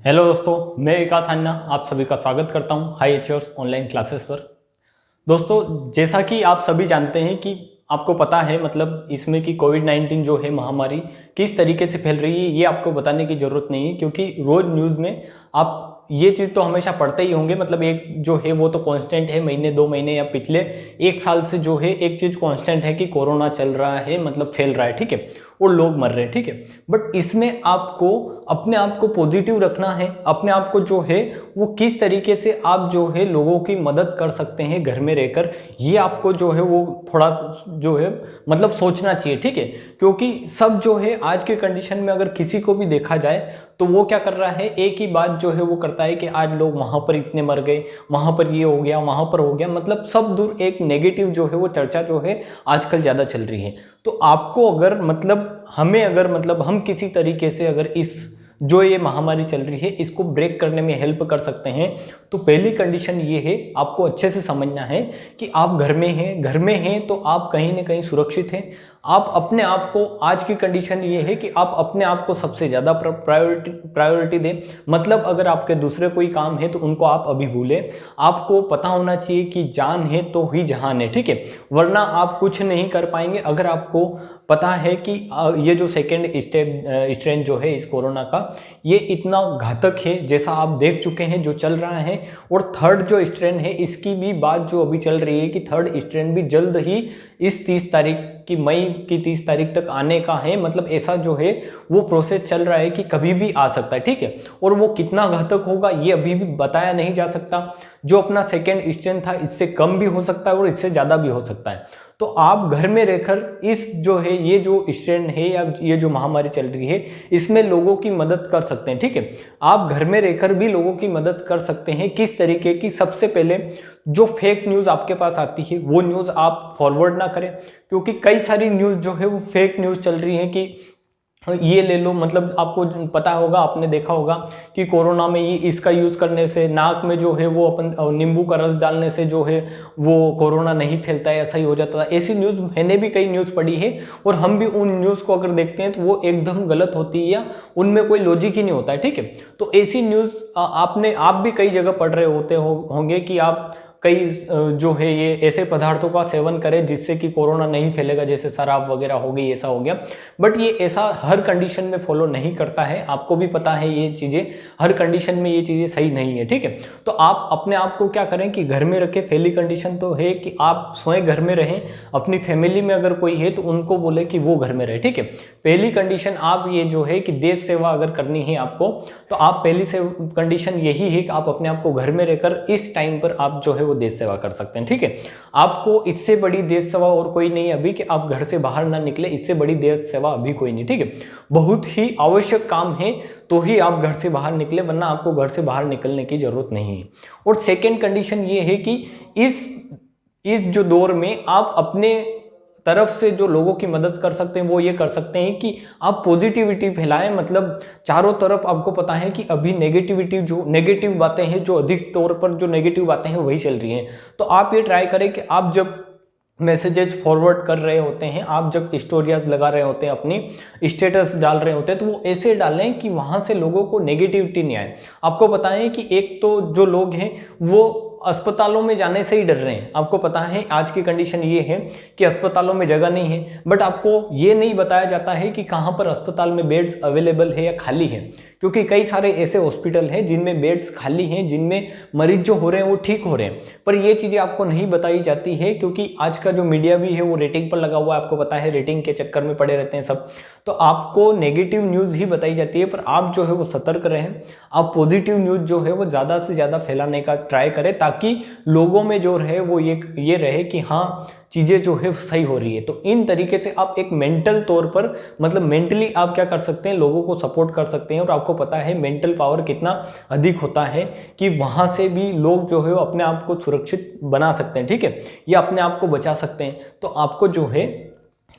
Hello दोस्तों, मैं विकास खन्ना आप सभी का स्वागत करता हूं हाई एचर्स ऑनलाइन क्लासेस पर। दोस्तों, जैसा कि आप सभी जानते हैं कि आपको पता है मतलब इसमें कि कोविड-19 जो है महामारी किस तरीके से फैल रही है, ये आपको बताने की ज़रूरत नहीं है, क्योंकि रोज़ न्यूज़ में आप ये चीज़ तो हमेशा पढ़ते ही होंगे। मतलब एक जो है वो तो कांस्टेंट है, महीने 2 महीने या पिछले 1 साल से जो है एक चीज़ कांस्टेंट है कि कोरोना चल रहा है, मतलब फैल रहा है, ठीक है, और लोग मर रहे हैं, ठीक है। बट इसमें आपको अपने आप को पॉजिटिव रखना है, अपने आप को जो है वो किस तरीके से आप जो है लोगों की मदद कर सकते हैं घर में रहकर, ये आपको जो है वो थोड़ा जो है मतलब सोचना चाहिए, ठीक है। क्योंकि सब जो है आज के कंडीशन में अगर किसी को भी देखा जाए तो वो क्या कर रहा है, एक ही बात जो है वो करता है कि आज लोग वहां पर इतने मर गए, वहां पर ये हो गया, वहां पर हो गया, मतलब सब दूर एक नेगेटिव जो है वो चर्चा जो है आजकल ज़्यादा चल रही है। तो आपको अगर मतलब हमें अगर मतलब हम किसी तरीके से अगर इस जो ये महामारी चल रही है इसको ब्रेक करने में हेल्प कर सकते हैं, तो पहली कंडीशन ये है, आपको अच्छे से समझना है कि आप घर में हैं तो आप कहीं ना कहीं सुरक्षित हैं। आप अपने आप को, आज की कंडीशन ये है कि आप अपने आप को सबसे ज़्यादा प्रायोरिटी दें। मतलब अगर आपके दूसरे कोई काम है तो उनको आप अभी भूलें। आपको पता होना चाहिए कि जान है तो ही जहान है, ठीक है, वरना आप कुछ नहीं कर पाएंगे। अगर आपको पता है कि ये जो सेकेंड स्ट्रेन जो है इस कोरोना का, ये इतना घातक है जैसा आप देख चुके हैं जो चल रहा है, और थर्ड जो स्ट्रेन है इसकी भी बात जो अभी चल रही है कि थर्ड स्ट्रेन भी जल्द ही इस 30 तारीख की, मई की 30 तारीख तक आने का है। मतलब ऐसा जो है वो प्रोसेस चल रहा है कि कभी भी आ सकता है, ठीक है, और वो कितना घातक होगा ये अभी भी बताया नहीं जा सकता। जो अपना सेकेंड स्ट्रेन था इससे कम भी हो सकता है और इससे ज़्यादा भी हो सकता है। तो आप घर में रहकर इस जो है ये जो स्ट्रेन है या ये जो महामारी चल रही है इसमें लोगों की मदद कर सकते हैं, ठीक है। आप घर में रहकर भी लोगों की मदद कर सकते हैं। किस तरीके की? सबसे पहले जो फेक न्यूज़ आपके पास आती है वो न्यूज़ आप फॉरवर्ड ना करें, क्योंकि कई सारी न्यूज़ जो है वो फेक न्यूज़ चल रही है कि ये ले लो। मतलब आपको पता होगा, आपने देखा होगा कि कोरोना में ये इसका यूज़ करने से, नाक में जो है वो अपन नींबू का रस डालने से जो है वो कोरोना नहीं फैलता है, ऐसा ही हो जाता था। ऐसी न्यूज़ मैंने भी कई न्यूज़ पढ़ी है, और हम भी उन न्यूज़ को अगर देखते हैं तो वो एकदम गलत होती है या उनमें कोई लॉजिक ही नहीं होता है, ठीक है। तो ऐसी न्यूज़ आप भी कई जगह पढ़ रहे होंगे कि आप कई जो है ये ऐसे पदार्थों का सेवन करें जिससे कि कोरोना नहीं फैलेगा, जैसे शराब वगैरह हो गई, ऐसा हो गया। बट ये ऐसा हर कंडीशन में फॉलो नहीं करता है, आपको भी पता है ये चीज़ें हर कंडीशन में ये चीज़ें सही नहीं है, ठीक है। तो आप अपने आप को क्या करें कि घर में रखें। पहली कंडीशन तो है कि आप स्वयं घर में रहें, अपनी फैमिली में अगर कोई है तो उनको बोले कि वो घर में रहे, ठीक है। पहली कंडीशन आप ये जो है कि देश सेवा अगर करनी है आपको, तो आप पहली से कंडीशन यही है कि आप अपने आप को घर में रहकर इस टाइम पर आप जो है वो देश सेवा कर सकते हैं, ठीक है। आपको इससे बड़ी देश सेवा और कोई नहीं अभी कि आप घर से बाहर ना निकले, इससे बड़ी देश सेवा अभी कोई नहीं, ठीक है। बहुत ही आवश्यक काम है तो ही आप घर से बाहर निकले, वरना आपको घर से बाहर निकलने की जरूरत नहीं है। और सेकेंड कंडीशन ये है कि इस जो दौर में आप अपने तरफ से जो लोगों की मदद कर सकते हैं वो ये कर सकते हैं कि आप पॉजिटिविटी फैलाएं। मतलब चारों तरफ आपको पता है कि अभी नेगेटिव बातें हैं, जो अधिक तौर पर जो नेगेटिव बातें हैं वही चल रही हैं। तो आप ये ट्राई करें कि आप जब मैसेजेस फॉरवर्ड कर रहे होते हैं, आप जब स्टोरीज लगा रहे होते हैं, अपनी स्टेटस डाल रहे होते हैं, तो वो ऐसे डालें कि वहाँ से लोगों को नेगेटिविटी नहीं आए। आपको पता है कि एक तो जो लोग हैं वो अस्पतालों में जाने से ही डर रहे हैं। आपको पता है आज की कंडीशन ये है कि अस्पतालों में जगह नहीं है, बट आपको ये नहीं बताया जाता है कि कहाँ पर अस्पताल में बेड्स अवेलेबल है या खाली है, क्योंकि कई सारे ऐसे हॉस्पिटल हैं जिनमें बेड्स खाली हैं, जिनमें मरीज जो हो रहे हैं वो ठीक हो रहे हैं, पर ये चीज़ें आपको नहीं बताई जाती है, क्योंकि आज का जो मीडिया भी है वो रेटिंग पर लगा हुआ है। आपको पता है रेटिंग के चक्कर में पड़े रहते हैं सब, तो आपको नेगेटिव न्यूज़ ही बताई जाती है। पर आप जो है वो सतर्क रहें, आप पॉजिटिव न्यूज़ जो है वो ज़्यादा से ज़्यादा फैलाने का ट्राई करें, ताकि लोगों में जो रहे वो ये रहे कि हाँ चीज़ें जो है सही हो रही है। तो इन तरीके से आप एक मेंटल तौर पर, मतलब मेंटली आप क्या कर सकते हैं, लोगों को सपोर्ट कर सकते हैं। और आपको पता है मेंटल पावर कितना अधिक होता है कि वहाँ से भी लोग जो है वो अपने आप को सुरक्षित बना सकते हैं, ठीक है, या अपने आप को बचा सकते हैं। तो आपको जो है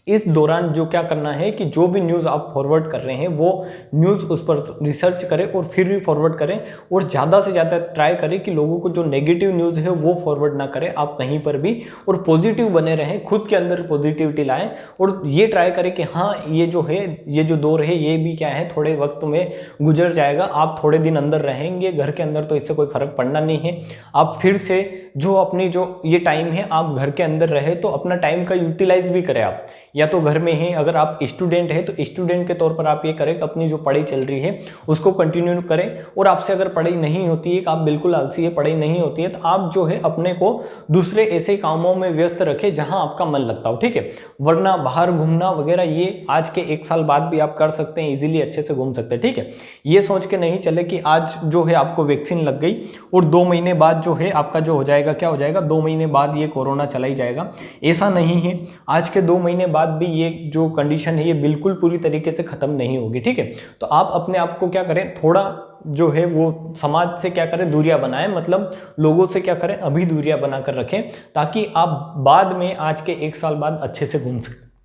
इस दौरान जो क्या करना है कि जो भी न्यूज़ आप फॉरवर्ड कर रहे हैं वो न्यूज़ उस पर रिसर्च करें और फिर भी फॉरवर्ड करें, और ज़्यादा से ज़्यादा ट्राई करें कि लोगों को जो नेगेटिव न्यूज़ है वो फॉरवर्ड ना करें आप कहीं पर भी, और पॉजिटिव बने रहें, खुद के अंदर पॉजिटिविटी लाएं, और ये ट्राई करें कि हाँ ये जो है, ये जो दौर है ये भी क्या है, थोड़े वक्त में गुजर जाएगा, आप थोड़े दिन अंदर रहेंगे घर के अंदर तो इससे कोई फर्क पड़ना नहीं है। आप फिर से जो अपनी जो ये टाइम है आप घर के अंदर रहे तो अपना टाइम का यूटिलाइज भी करें आप, या तो घर में हैं, अगर आप स्टूडेंट हैं तो स्टूडेंट के तौर पर आप ये करें कि अपनी जो पढ़ाई चल रही है उसको कंटिन्यू करें, और आपसे अगर पढ़ाई नहीं होती है कि आप बिल्कुल आलसी है, पढ़ाई नहीं होती है, तो आप जो है अपने को दूसरे ऐसे कामों में व्यस्त रखें जहां आपका मन लगता हो, ठीक है। वरना बाहर घूमना वगैरह ये आज के 1 साल बाद भी आप कर सकते हैं, इजीली अच्छे से घूम सकते हैं, ठीक है। ये सोच के नहीं चले कि आज जो है आपको वैक्सीन लग गई और 2 महीने बाद जो है आपका जो हो जाएगा, क्या हो जाएगा, 2 महीने बाद ये कोरोना चला ही जाएगा, ऐसा नहीं है। आज के 2 महीने बाद भी ये जो कंडीशन है ये बिल्कुल पूरी तरीके से खत्म नहीं होगी, ठीक है। तो आप अपने आप को क्या करें, थोड़ा जो है वो समाज से क्या करें, दूरियां बनाएं, मतलब लोगों से क्या करें, अभी दूरियां बनाकर रखें, ताकि आप बाद में आज के 1 साल बाद अच्छे से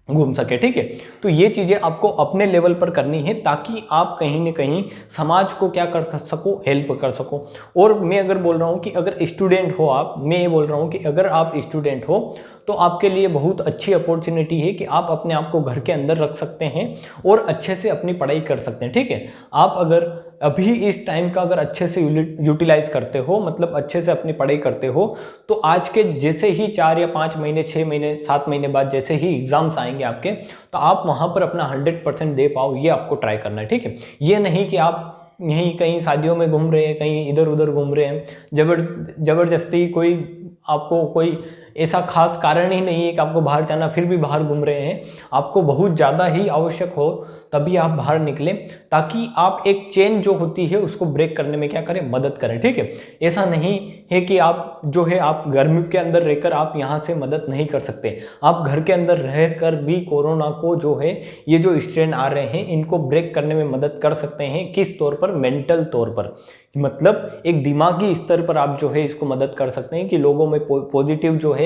घूम सके, ठीक है। तो ये चीजें आपको अपने लेवल पर करनी है ताकि आप कहीं ना कहीं समाज को क्या कर सको, हेल्प कर सको। और मैं अगर बोल रहा हूँ कि अगर स्टूडेंट हो आप, मैं ये बोल रहा हूँ कि अगर आप स्टूडेंट हो तो आपके लिए बहुत अच्छी अपॉर्चुनिटी है कि आप अपने आप को घर के अंदर रख सकते हैं और अच्छे से अपनी पढ़ाई कर सकते हैं, ठीक है। आप अगर अभी इस टाइम का अगर अच्छे से यूटिलाइज करते हो, मतलब अच्छे से अपनी पढ़ाई करते हो, तो आज के जैसे ही 4 या 5 महीने, 6 महीने, 7 महीने बाद जैसे ही एग्जाम्स आएंगे आपके, तो आप वहां पर अपना 100% दे पाओ, ये आपको ट्राई करना है, ठीक है। ये नहीं कि आप यहीं कहीं शादियों में घूम रहे हैं, कहीं इधर उधर घूम रहे हैं, जबरदस्ती कोई आपको कोई ऐसा खास कारण ही नहीं है कि आपको बाहर जाना, फिर भी बाहर घूम रहे हैं, आपको बहुत ज़्यादा ही आवश्यक हो तभी आप बाहर निकलें, ताकि आप एक चेन जो होती है उसको ब्रेक करने में क्या करें, मदद करें, ठीक है। ऐसा नहीं है कि आप जो है आप घर के अंदर रहकर आप यहाँ से मदद नहीं कर सकते, आप घर के अंदर रहकर भी कोरोना को जो है, ये जो स्ट्रेन आ रहे हैं इनको ब्रेक करने में मदद कर सकते हैं। किस तौर पर, मेंटल तौर पर, मतलब एक दिमागी स्तर पर आप जो है इसको मदद कर सकते हैं कि लोगों में पॉजिटिव जो है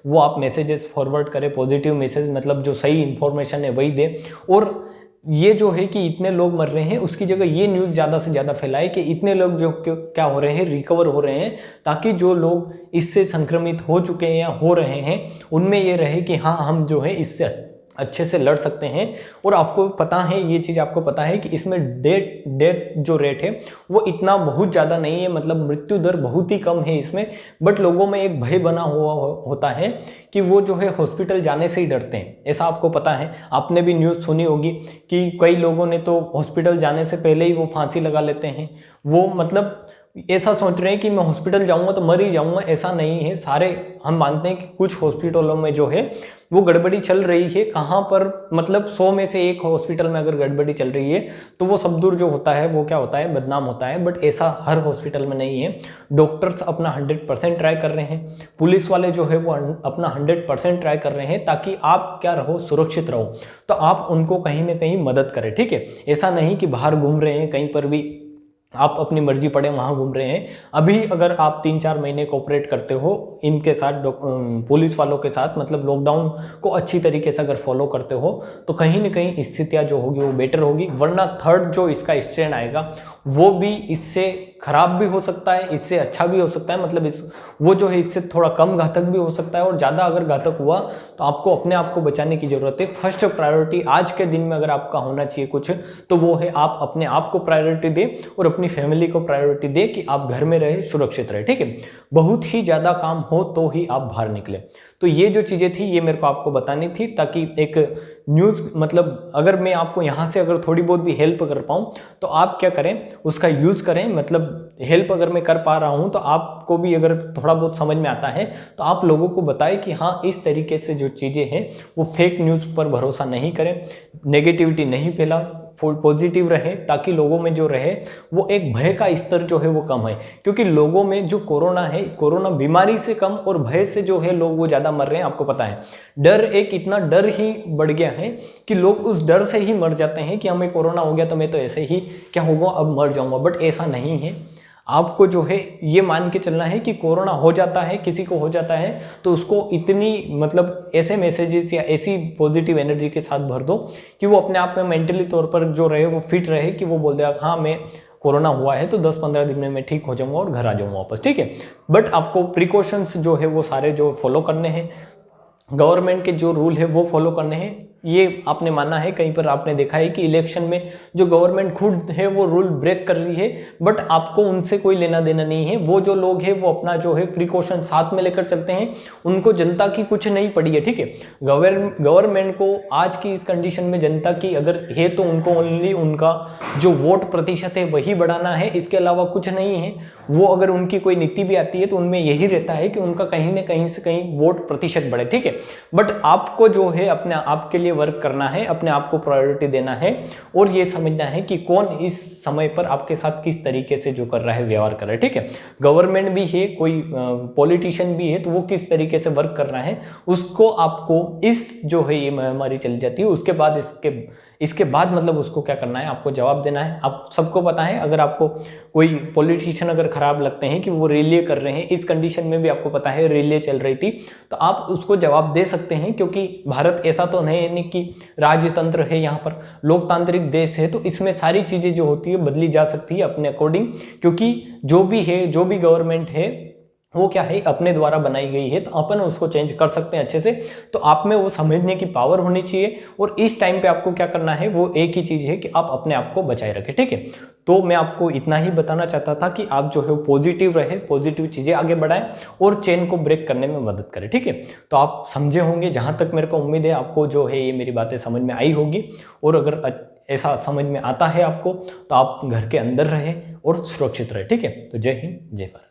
वो आप मैसेजेस फॉरवर्ड करें, पॉजिटिव मैसेज, मतलब जो सही इंफॉर्मेशन है वही दे। और ये जो है कि इतने लोग मर रहे हैं उसकी जगह ये न्यूज़ ज़्यादा से ज़्यादा फैलाए कि इतने लोग जो क्या हो रहे हैं, रिकवर हो रहे हैं, ताकि जो लोग इससे संक्रमित हो चुके हैं या हो रहे हैं उनमें ये रहे कि हाँ हम जो है इससे अच्छे से लड़ सकते हैं। और आपको पता है, ये चीज़ आपको पता है कि इसमें डेथ जो रेट है वो इतना बहुत ज़्यादा नहीं है, मतलब मृत्यु दर बहुत ही कम है इसमें, बट लोगों में एक भय बना हुआ होता है कि वो जो है हॉस्पिटल जाने से ही डरते हैं। ऐसा आपको पता है, आपने भी न्यूज़ सुनी होगी कि कई लोगों ने तो हॉस्पिटल जाने से पहले ही वो फांसी लगा लेते हैं, वो मतलब ऐसा सोच रहे हैं कि मैं हॉस्पिटल जाऊंगा तो मर ही जाऊंगा। ऐसा नहीं है, सारे हम मानते हैं कि कुछ हॉस्पिटलों में जो है वो गड़बड़ी चल रही है, कहाँ पर, मतलब 100 में से 1 हॉस्पिटल में अगर गड़बड़ी चल रही है तो वो सब दूर जो होता है वो क्या होता है, बदनाम होता है। बट ऐसा हर हॉस्पिटल में नहीं है। डॉक्टर्स अपना 100% ट्राई कर रहे हैं, पुलिस वाले जो है वो अपना 100% ट्राई कर रहे हैं, ताकि आप क्या रहो, सुरक्षित रहो। तो आप उनको कहीं ना कहीं मदद करें, ठीक है। ऐसा नहीं कि बाहर घूम रहे हैं कहीं पर भी आप अपनी मर्जी पड़े वहाँ घूम रहे हैं। अभी अगर आप 3-4 महीने कोऑपरेट करते हो इनके साथ, पुलिस वालों के साथ, मतलब लॉकडाउन को अच्छी तरीके से अगर फॉलो करते हो, तो कहीं ना कहीं स्थितियाँ जो होगी वो बेटर होगी। वरना थर्ड जो इसका स्ट्रेन आएगा वो भी इससे खराब भी हो सकता है, इससे अच्छा भी हो सकता है, मतलब वो जो है इससे थोड़ा कम घातक भी हो सकता है। और ज़्यादा अगर घातक हुआ तो आपको अपने आप को बचाने की ज़रूरत है। फर्स्ट प्रायोरिटी आज के दिन में अगर आपका होना चाहिए कुछ, तो वो है आप अपने आप को प्रायोरिटी दें और अपनी फैमिली को प्रायोरिटी दें कि आप घर में रहे, सुरक्षित रहे, ठीक है। बहुत ही ज़्यादा काम हो तो ही आप बाहर निकले। तो ये जो चीज़ें थी ये मेरे को आपको बतानी थी, ताकि एक न्यूज़, मतलब अगर मैं आपको यहाँ से अगर थोड़ी बहुत भी हेल्प कर पाऊँ तो आप क्या करें, उसका यूज़ करें। मतलब हेल्प अगर मैं कर पा रहा हूँ तो आपको भी अगर थोड़ा बहुत समझ में आता है तो आप लोगों को बताएं कि हाँ इस तरीके से जो चीज़ें हैं वो फेक न्यूज़ पर भरोसा नहीं करें, नेगेटिविटी नहीं फैला, पॉजिटिव रहे, ताकि लोगों में जो रहे वो एक भय का स्तर जो है वो कम है। क्योंकि लोगों में जो कोरोना है, कोरोना बीमारी से कम और भय से जो है लोग वो ज़्यादा मर रहे हैं। आपको पता है डर, एक इतना डर ही बढ़ गया है कि लोग उस डर से ही मर जाते हैं कि हमें कोरोना हो गया तो मैं तो ऐसे ही क्या होगा, अब मर जाऊंगा। बट ऐसा नहीं है, आपको जो है ये मान के चलना है कि कोरोना हो जाता है, किसी को हो जाता है तो उसको इतनी मतलब ऐसे मैसेजेस या ऐसी पॉजिटिव एनर्जी के साथ भर दो कि वो अपने आप में मेंटली तौर पर जो रहे वो फिट रहे, कि वो बोल देगा हाँ मैं कोरोना हुआ है तो 10-15 दिन में मैं ठीक हो जाऊंगा और घर आ जाऊंगा वापस, ठीक है। बट आपको प्रिकॉशंस जो है वो सारे जो फॉलो करने हैं, गवर्नमेंट के जो रूल है वो फॉलो करने हैं। ये आपने माना है, कहीं पर आपने देखा है कि इलेक्शन में जो गवर्नमेंट खुद है वो रूल ब्रेक कर रही है, बट आपको उनसे कोई लेना देना नहीं है। वो जो लोग हैं वो अपना जो है प्रिकॉशन साथ में लेकर चलते हैं, उनको जनता की कुछ नहीं पड़ी है, ठीक है। गवर्नमेंट को आज की इस कंडीशन में जनता की अगर है तो उनको ओनली उनका जो वोट प्रतिशत है वही बढ़ाना है, इसके अलावा कुछ नहीं है। वो अगर उनकी कोई नीति भी आती है तो उनमें यही रहता है कि उनका कहीं ना कहीं से कहीं वोट प्रतिशत बढ़े, ठीक है। बट आपको जो है अपने आप के लिए वर्क करना है, अपने आप को प्रायोरिटी देना है और ये समझना है कि कौन इस समय पर आपके साथ किस तरीके से जो कर रहा है व्यवहार कर रहा है, ठीक है। गवर्नमेंट भी है, कोई पॉलिटिशियन भी है, तो वो किस तरीके से वर्क कर रहा है उसको आपको इस जो है ये महामारी चली जाती है उसके बाद इसके बाद मतलब उसको क्या करना है, आपको जवाब देना है। आप सबको पता है, अगर आपको कोई पॉलिटिशियन अगर खराब लगते हैं कि वो रिले कर रहे हैं, इस कंडीशन में भी आपको पता है रिले चल रही थी, तो आप उसको जवाब दे सकते हैं, क्योंकि भारत ऐसा तो नहीं कि राजतंत्र है, यहाँ पर लोकतांत्रिक देश है, तो इसमें सारी चीजें जो होती है बदली जा सकती है अपने अकॉर्डिंग, क्योंकि जो भी है, जो भी गवर्नमेंट है वो क्या है अपने द्वारा बनाई गई है, तो अपन उसको चेंज कर सकते हैं अच्छे से। तो आप में वो समझने की पावर होनी चाहिए और इस टाइम पे आपको क्या करना है वो एक ही चीज है कि आप अपने आप को बचाए रखें, ठीक है। तो मैं आपको इतना ही बताना चाहता था कि आप जो है पॉजिटिव रहे, पॉजिटिव चीजें आगे बढ़ाएं और चेन को ब्रेक करने में मदद करें, ठीक है। तो आप समझे होंगे, जहां तक मेरे को उम्मीद है आपको जो है ये मेरी बातें समझ में आई होगी। और अगर ऐसा समझ में आता है आपको तो आप घर के अंदर रहें और सुरक्षित रहें, ठीक है। तो जय हिंद, जय भारत।